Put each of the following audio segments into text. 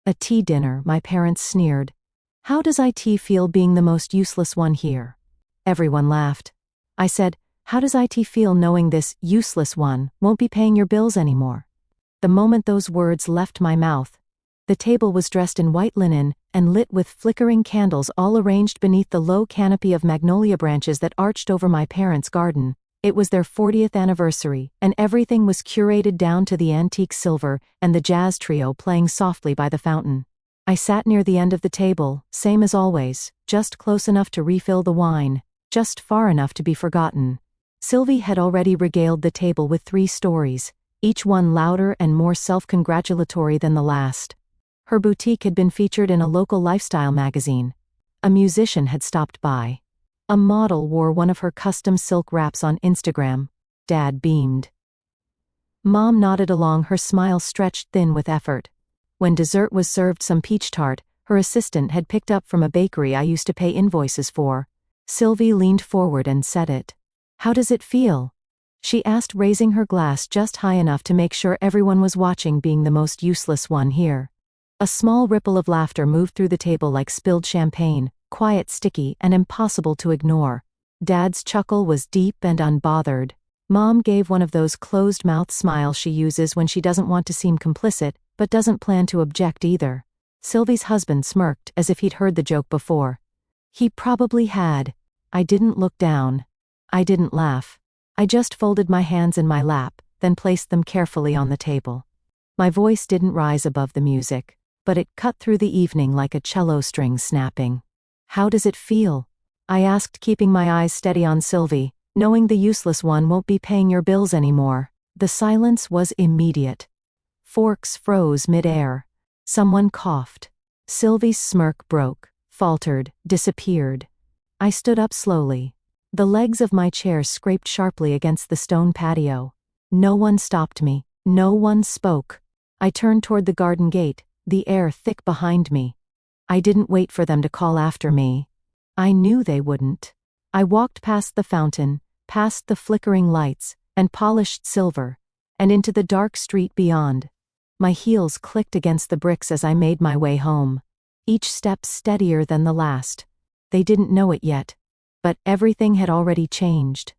A tea dinner, my parents sneered. How does IT feel being the most useless one here? Everyone laughed. I said, how does IT feel knowing this useless one won't be paying your bills anymore? The moment those words left my mouth, the table was dressed in white linen and lit with flickering candles all arranged beneath the low canopy of magnolia branches that arched over my parents' garden. It was their 40th anniversary, and everything was curated down to the antique silver and the jazz trio playing softly by the fountain. I sat near the end of the table, same as always, just close enough to refill the wine, just far enough to be forgotten. Sylvie had already regaled the table with 3 stories, each one louder and more self-congratulatory than the last. Her boutique had been featured in a local lifestyle magazine. A musician had stopped by. A model wore one of her custom silk wraps on Instagram. Dad beamed. Mom nodded along, her smile stretched thin with effort. When dessert was served, some peach tart, her assistant had picked up from a bakery I used to pay invoices for. Sylvie leaned forward and said it. How does it feel? She asked, raising her glass just high enough to make sure everyone was watching, being the most useless one here. A small ripple of laughter moved through the table like spilled champagne, quiet, sticky, and impossible to ignore. Dad's chuckle was deep and unbothered. Mom gave one of those closed-mouth smiles she uses when she doesn't want to seem complicit, but doesn't plan to object either. Sylvie's husband smirked as if he'd heard the joke before. He probably had. I didn't look down. I didn't laugh. I just folded my hands in my lap, then placed them carefully on the table. My voice didn't rise above the music, but it cut through the evening like a cello string snapping. How does it feel? I asked, keeping my eyes steady on Sylvie, knowing the useless one won't be paying your bills anymore. The silence was immediate. Forks froze mid-air. Someone coughed. Sylvie's smirk broke, faltered, disappeared. I stood up slowly. The legs of my chair scraped sharply against the stone patio. No one stopped me. No one spoke. I turned toward the garden gate, the air thick behind me. I didn't wait for them to call after me. I knew they wouldn't. I walked past the fountain, past the flickering lights and polished silver, and into the dark street beyond. My heels clicked against the bricks as I made my way home, each step steadier than the last. They didn't know it yet, but everything had already changed.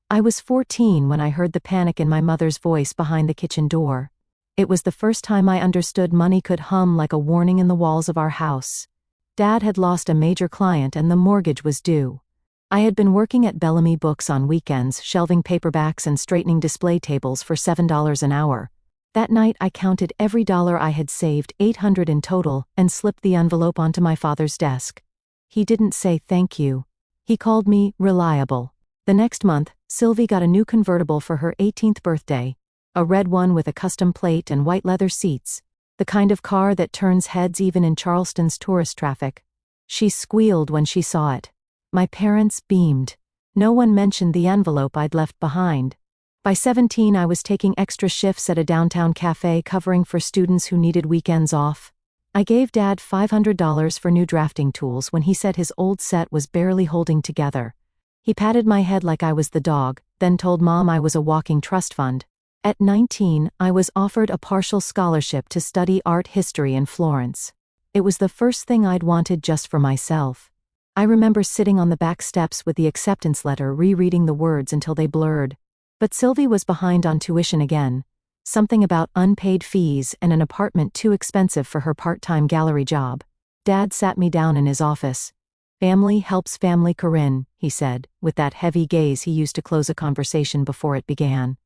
I was 14 when I heard the panic in my mother's voice behind the kitchen door. It was the first time I understood money could hum like a warning in the walls of our house. Dad had lost a major client and the mortgage was due. I had been working at Bellamy Books on weekends, shelving paperbacks and straightening display tables for $7 an hour. That night I counted every dollar I had saved, $800 in total, and slipped the envelope onto my father's desk. He didn't say thank you. He called me reliable. The next month, Sylvie got a new convertible for her 18th birthday. A red one with a custom plate and white leather seats. The kind of car that turns heads even in Charleston's tourist traffic. She squealed when she saw it. My parents beamed. No one mentioned the envelope I'd left behind. By 17 I was taking extra shifts at a downtown cafe covering for students who needed weekends off. I gave Dad $500 for new drafting tools when he said his old set was barely holding together. He patted my head like I was the dog, then told Mom I was a walking trust fund. At 19, I was offered a partial scholarship to study art history in Florence. It was the first thing I'd wanted just for myself. I remember sitting on the back steps with the acceptance letter, rereading the words until they blurred. But Sylvie was behind on tuition again. Something about unpaid fees and an apartment too expensive for her part-time gallery job. Dad sat me down in his office. "Family helps family, Corinne," he said, with that heavy gaze he used to close a conversation before it began.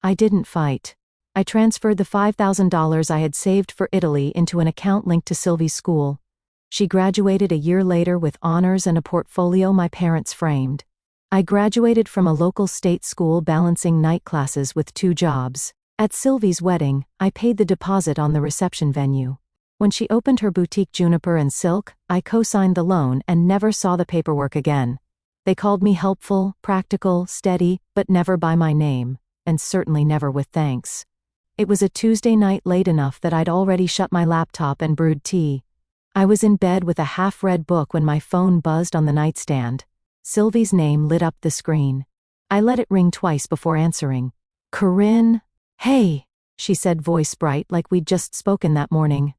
I didn't fight. I transferred the $5,000 I had saved for Italy into an account linked to Sylvie's school. She graduated a year later with honors and a portfolio my parents framed. I graduated from a local state school, balancing night classes with 2 jobs. At Sylvie's wedding, I paid the deposit on the reception venue. When she opened her boutique Juniper and Silk, I co-signed the loan and never saw the paperwork again. They called me helpful, practical, steady, but never by my name, and certainly never with thanks. It was a Tuesday night, late enough that I'd already shut my laptop and brewed tea. I was in bed with a half-read book when my phone buzzed on the nightstand. Sylvie's name lit up the screen. I let it ring twice before answering. "Corinne?" "Hey," she said, voice bright like we'd just spoken that morning.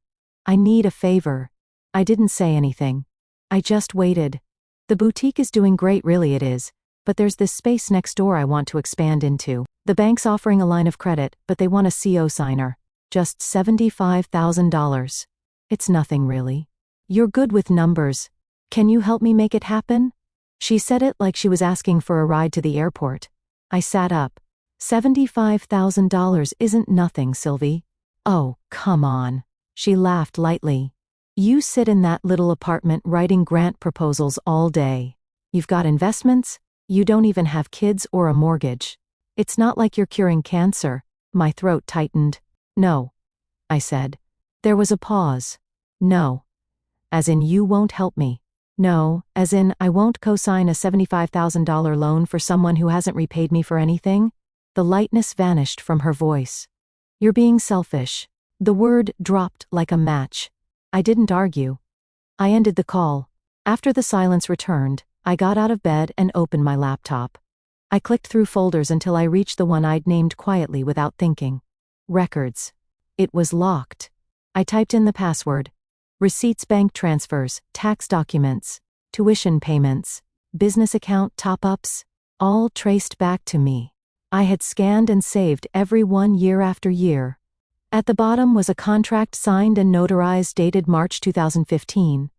I need a favor. I didn't say anything. I just waited. The boutique is doing great, really it is, but there's this space next door I want to expand into. The bank's offering a line of credit, but they want a CO signer. Just $75,000. It's nothing really. You're good with numbers. Can you help me make it happen? She said it like she was asking for a ride to the airport. I sat up. $75,000 isn't nothing, Sylvie. Oh, come on. She laughed lightly. You sit in that little apartment writing grant proposals all day. You've got investments. You don't even have kids or a mortgage. It's not like you're curing cancer. My throat tightened. No, I said. There was a pause. No. As in you won't help me. No, as in I won't co-sign a $75,000 loan for someone who hasn't repaid me for anything. The lightness vanished from her voice. You're being selfish. The word dropped like a match. I didn't argue. I ended the call. After the silence returned, I got out of bed and opened my laptop. I clicked through folders until I reached the one I'd named quietly without thinking. Records. It was locked. I typed in the password. Receipts, bank transfers, tax documents, tuition payments, business account top-ups, all traced back to me. I had scanned and saved every one year after year. At the bottom was a contract signed and notarized dated March 2015.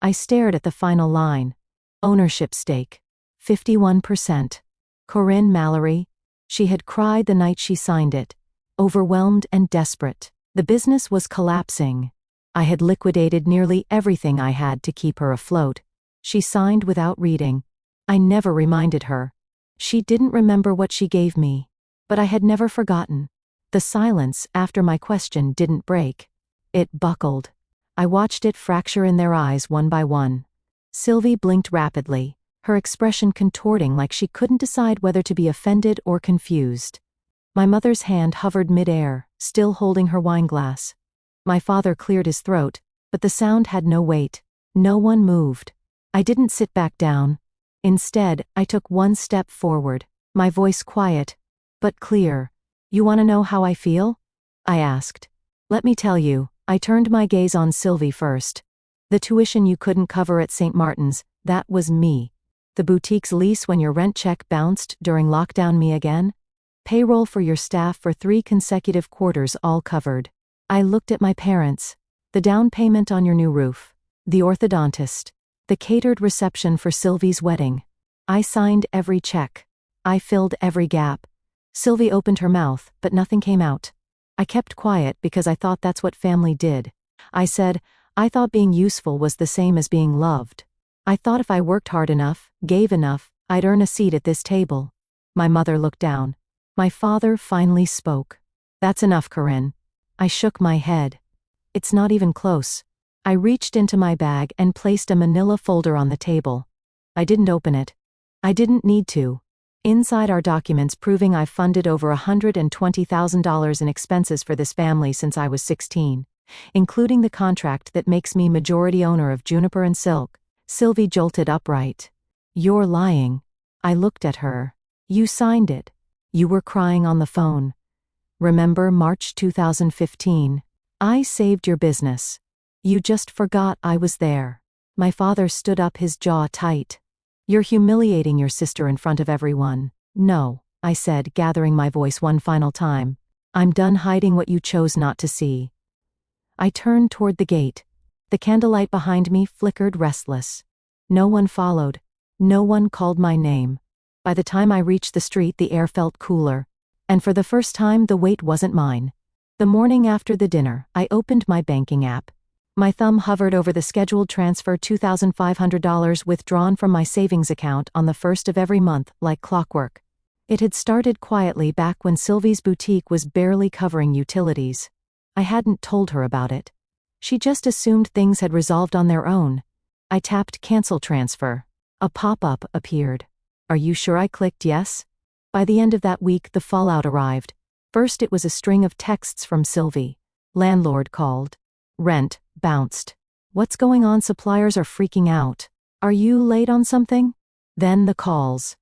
I stared at the final line. Ownership stake. 51%. Corinne Mallory. She had cried the night she signed it. Overwhelmed and desperate. The business was collapsing. I had liquidated nearly everything I had to keep her afloat. She signed without reading. I never reminded her. She didn't remember what she gave me. But I had never forgotten. The silence after my question didn't break. It buckled. I watched it fracture in their eyes one by one. Sylvie blinked rapidly, her expression contorting like she couldn't decide whether to be offended or confused. My mother's hand hovered mid-air, still holding her wineglass. My father cleared his throat, but the sound had no weight. No one moved. I didn't sit back down. Instead, I took one step forward, my voice quiet, but clear. You want to know how I feel? I asked. Let me tell you. I turned my gaze on Sylvie first. The tuition you couldn't cover at St. Martin's, that was me. The boutique's lease when your rent check bounced during lockdown, me again. Payroll for your staff for 3 consecutive quarters, all covered. I looked at my parents. The down payment on your new roof. The orthodontist. The catered reception for Sylvie's wedding. I signed every check. I filled every gap. Sylvie opened her mouth, but nothing came out. I kept quiet because I thought that's what family did. I said, I thought being useful was the same as being loved. I thought if I worked hard enough, gave enough, I'd earn a seat at this table. My mother looked down. My father finally spoke. That's enough, Corinne. I shook my head. It's not even close. I reached into my bag and placed a manila folder on the table. I didn't open it. I didn't need to. Inside are documents proving I've funded over $120,000 in expenses for this family since I was 16, including the contract that makes me majority owner of Juniper and Silk. Sylvie jolted upright. You're lying. I looked at her. You signed it. You were crying on the phone. Remember March 2015? I saved your business. You just forgot I was there. My father stood up, his jaw tight. You're humiliating your sister in front of everyone. No, I said, gathering my voice one final time. I'm done hiding what you chose not to see. I turned toward the gate. The candlelight behind me flickered restless. No one followed. No one called my name. By the time I reached the street, the air felt cooler. And for the first time, the weight wasn't mine. The morning after the dinner, I opened my banking app. My thumb hovered over the scheduled transfer, $2,500 withdrawn from my savings account on the first of every month, like clockwork. It had started quietly back when Sylvie's boutique was barely covering utilities. I hadn't told her about it. She just assumed things had resolved on their own. I tapped cancel transfer. A pop-up appeared. Are you sure? I clicked yes. By the end of that week, the fallout arrived. First, it was a string of texts from Sylvie. Landlord called. Rent bounced. What's going on? Suppliers are freaking out. Are you late on something? Then the calls.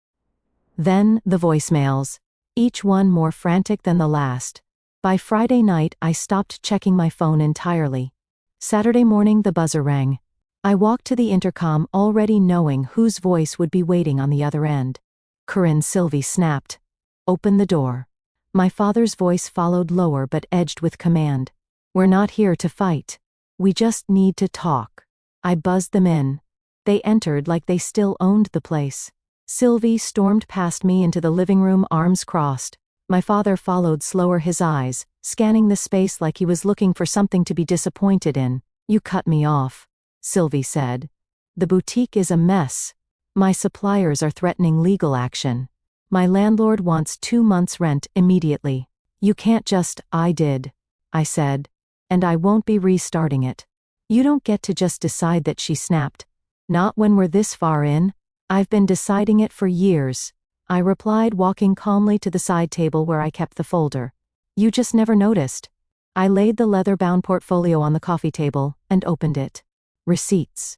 Then the voicemails. Each one more frantic than the last. By Friday night, I stopped checking my phone entirely. Saturday morning, the buzzer rang. I walked to the intercom already knowing whose voice would be waiting on the other end. Corinne. Sylvie snapped. Open the door. My father's voice followed, lower but edged with command. We're not here to fight. We just need to talk. I buzzed them in. They entered like they still owned the place. Sylvie stormed past me into the living room, arms crossed. My father followed, slower, his eyes scanning the space like he was looking for something to be disappointed in. You cut me off, Sylvie said. The boutique is a mess. My suppliers are threatening legal action. My landlord wants 2 months' rent immediately. You can't just. I did, I said. And I won't be restarting it. You don't get to just decide that, she snapped. Not when we're this far in. I've been deciding it for years, I replied, walking calmly to the side table where I kept the folder. You just never noticed. I laid the leather-bound portfolio on the coffee table and opened it. Receipts.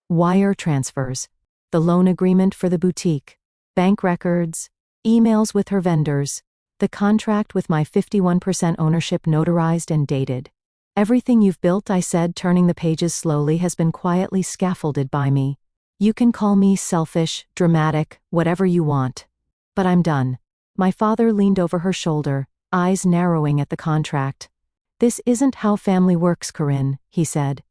Wire transfers. The loan agreement for the boutique. Bank records. Emails with her vendors. The contract with my 51% ownership, notarized and dated. Everything you've built, I said, turning the pages slowly, has been quietly scaffolded by me. You can call me selfish, dramatic, whatever you want. But I'm done. My father leaned over her shoulder, eyes narrowing at the contract. This isn't how family works, Corinne, he said.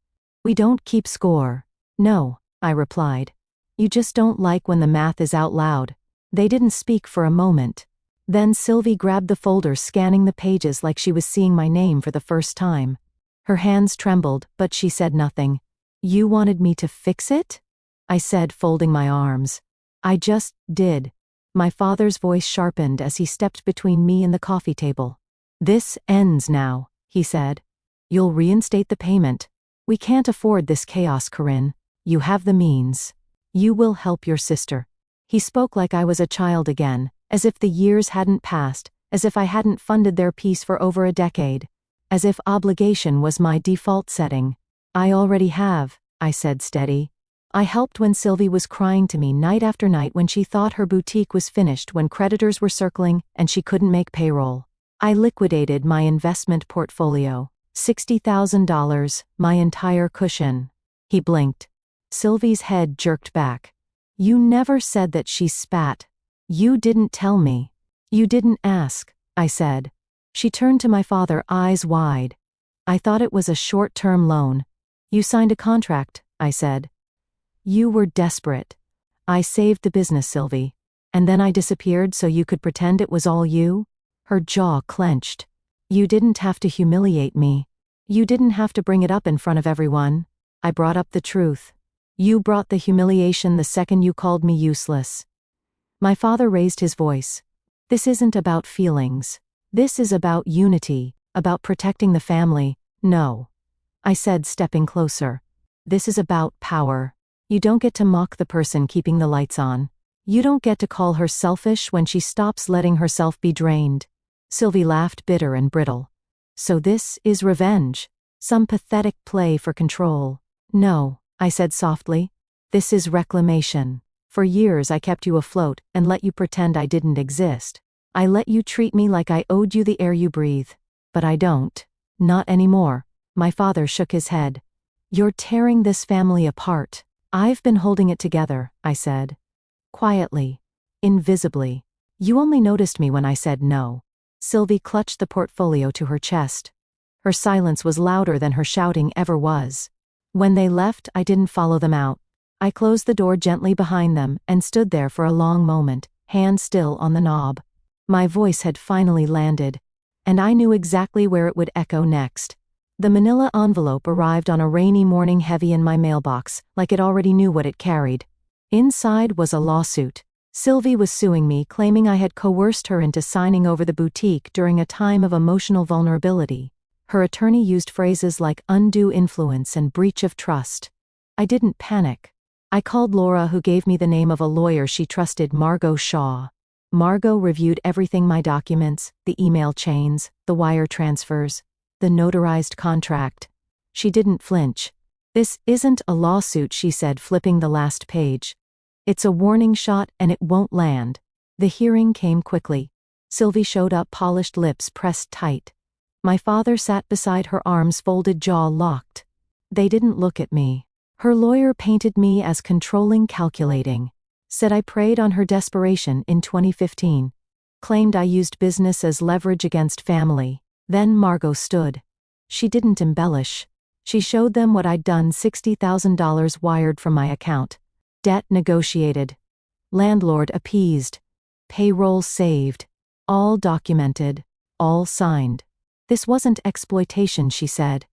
We don't keep score. No, I replied. You just don't like when the math is out loud. They didn't speak for a moment. Then Sylvie grabbed the folder, scanning the pages like she was seeing my name for the first time. Her hands trembled, but she said nothing. You wanted me to fix it? I said, folding my arms. I just did. My father's voice sharpened as he stepped between me and the coffee table. This ends now, he said. You'll reinstate the payment. We can't afford this chaos, Corinne. You have the means. You will help your sister. He spoke like I was a child again, as if the years hadn't passed, as if I hadn't funded their peace for over a decade, as if obligation was my default setting. I already have, I said, steady. I helped when Sylvie was crying to me night after night, when she thought her boutique was finished, when creditors were circling and she couldn't make payroll. I liquidated my investment portfolio. $60,000, my entire cushion. He blinked. Sylvie's head jerked back. You never said that, she spat. You didn't tell me. You didn't ask, I said. She turned to my father, eyes wide. I thought it was a short-term loan. You signed a contract, I said. You were desperate. I saved the business, Sylvie. And then I disappeared so you could pretend it was all you? Her jaw clenched. You didn't have to humiliate me. You didn't have to bring it up in front of everyone. I brought up the truth. You brought the humiliation the second you called me useless. My father raised his voice. This isn't about feelings. This is about unity, about protecting the family. No, I said, stepping closer. This is about power. You don't get to mock the person keeping the lights on. You don't get to call her selfish when she stops letting herself be drained. Sylvie laughed, bitter and brittle. So this is revenge? Some pathetic play for control? No, I said softly. This is reclamation. For years I kept you afloat and let you pretend I didn't exist. I let you treat me like I owed you the air you breathe. But I don't. Not anymore. My father shook his head. You're tearing this family apart. I've been holding it together, I said. Quietly. Invisibly. You only noticed me when I said no. Sylvie clutched the portfolio to her chest. Her silence was louder than her shouting ever was. When they left, I didn't follow them out. I closed the door gently behind them and stood there for a long moment, hand still on the knob. My voice had finally landed, and I knew exactly where it would echo next. The manila envelope arrived on a rainy morning, heavy in my mailbox, like it already knew what it carried. Inside was a lawsuit. Sylvie was suing me, claiming I had coerced her into signing over the boutique during a time of emotional vulnerability. Her attorney used phrases like undue influence and breach of trust. I didn't panic. I called Laura, who gave me the name of a lawyer she trusted, Margot Shaw. Margot reviewed everything: my documents, the email chains, the wire transfers, the notarized contract. She didn't flinch. This isn't a lawsuit, she said, flipping the last page. It's a warning shot, and it won't land. The hearing came quickly. Sylvie showed up, polished lips pressed tight. My father sat beside her, arms folded, jaw locked. They didn't look at me. Her lawyer painted me as controlling, calculating. Said I preyed on her desperation in 2015. Claimed I used business as leverage against family. Then Margot stood. She didn't embellish. She showed them what I'd done: $60,000 wired from my account. Debt negotiated. Landlord appeased. Payroll saved. All documented. All signed. This wasn't exploitation, she said.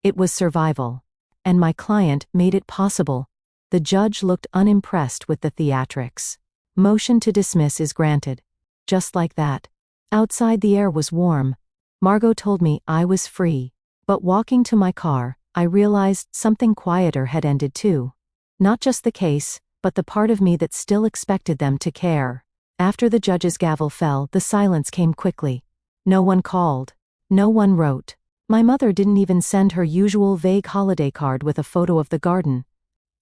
It was survival. And my client made it possible. The judge looked unimpressed with the theatrics. Motion to dismiss is granted. Just like that. Outside the air was warm. Margot told me I was free. But walking to my car, I realized something quieter had ended too. Not just the case, but the part of me that still expected them to care. After the judge's gavel fell, the silence came quickly. No one called. No one wrote. My mother didn't even send her usual vague holiday card with a photo of the garden.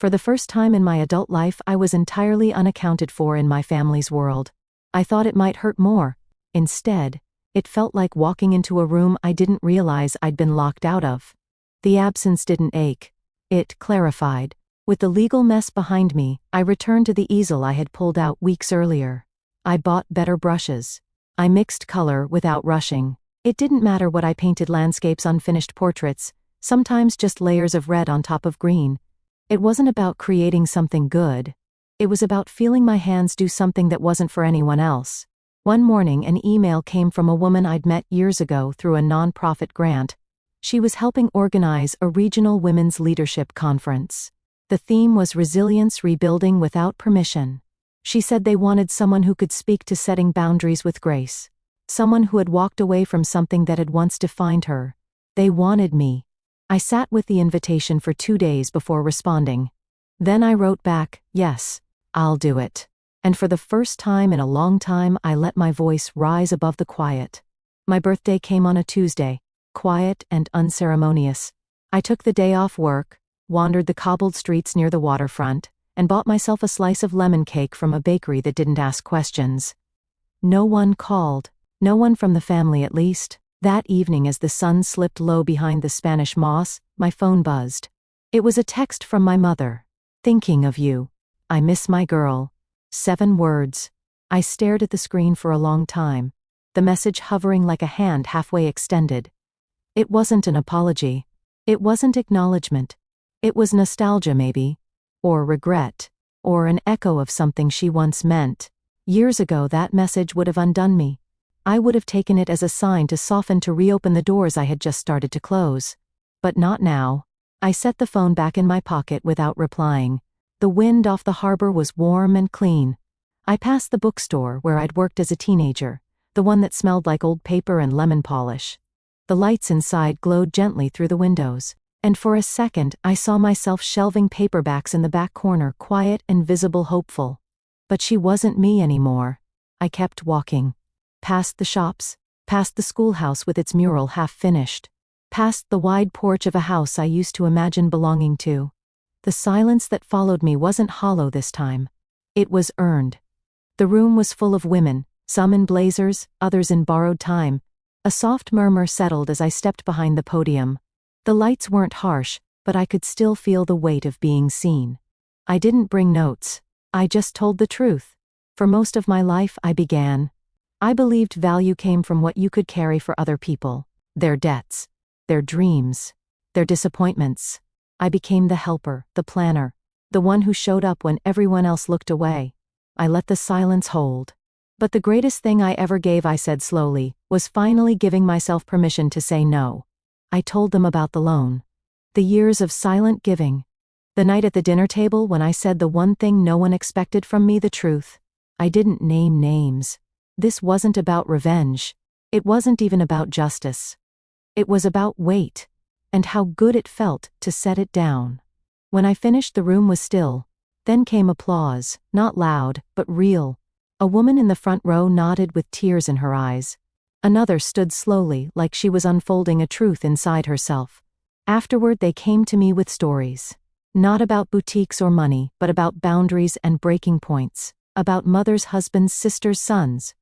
For the first time in my adult life, I was entirely unaccounted for in my family's world. I thought it might hurt more. Instead, it felt like walking into a room I didn't realize I'd been locked out of. The absence didn't ache. It clarified. With the legal mess behind me, I returned to the easel I had pulled out weeks earlier. I bought better brushes. I mixed color without rushing. It didn't matter what I painted: landscapes, unfinished portraits, sometimes just layers of red on top of green. It wasn't about creating something good. It was about feeling my hands do something that wasn't for anyone else. One morning, an email came from a woman I'd met years ago through a nonprofit grant. She was helping organize a regional women's leadership conference. The theme was resilience, rebuilding without permission. She said they wanted someone who could speak to setting boundaries with grace. Someone who had walked away from something that had once defined her. They wanted me. I sat with the invitation for 2 days before responding. Then I wrote back, yes, I'll do it. And for the first time in a long time, I let my voice rise above the quiet. My birthday came on a Tuesday, quiet and unceremonious. I took the day off work, wandered the cobbled streets near the waterfront, and bought myself a slice of lemon cake from a bakery that didn't ask questions. No one called. No one from the family, at least. That evening, as the sun slipped low behind the Spanish moss, my phone buzzed. It was a text from my mother. Thinking of you. I miss my girl. 7 words. I stared at the screen for a long time, the message hovering like a hand halfway extended. It wasn't an apology. It wasn't acknowledgement. It was nostalgia, maybe. Or regret. Or an echo of something she once meant. Years ago, that message would have undone me. I would have taken it as a sign to soften, to reopen the doors I had just started to close. But not now. I set the phone back in my pocket without replying. The wind off the harbor was warm and clean. I passed the bookstore where I'd worked as a teenager, the one that smelled like old paper and lemon polish. The lights inside glowed gently through the windows, and for a second I saw myself shelving paperbacks in the back corner, quiet and visible, hopeful. But she wasn't me anymore. I kept walking. Past the shops, past the schoolhouse with its mural half finished, past the wide porch of a house I used to imagine belonging to. The silence that followed me wasn't hollow this time. It was earned. The room was full of women, some in blazers, others in borrowed time. A soft murmur settled as I stepped behind the podium. The lights weren't harsh, but I could still feel the weight of being seen. I didn't bring notes. I just told the truth. For most of my life, I believed value came from what you could carry for other people. Their debts. Their dreams. Their disappointments. I became the helper, the planner, the one who showed up when everyone else looked away. I let the silence hold. But the greatest thing I ever gave, I said slowly, was finally giving myself permission to say no. I told them about the loan. The years of silent giving. The night at the dinner table when I said the one thing no one expected from me, the truth. I didn't name names. This wasn't about revenge. It wasn't even about justice. It was about weight. And how good it felt to set it down. When I finished, the room was still. Then came applause, not loud, but real. A woman in the front row nodded with tears in her eyes. Another stood slowly, like she was unfolding a truth inside herself. Afterward, they came to me with stories. Not about boutiques or money, but about boundaries and breaking points. About mothers, husbands, sisters, sons.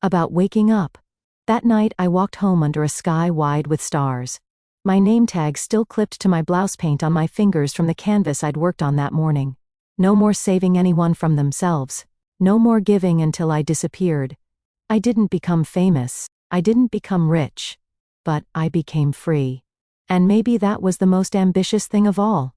About waking up. That night I walked home under a sky wide with stars. My name tag still clipped to my blouse paint on my fingers from the canvas I'd worked on that morning. No more saving anyone from themselves. No more giving until I disappeared. I didn't become famous. I didn't become rich. But I became free. And maybe that was the most ambitious thing of all.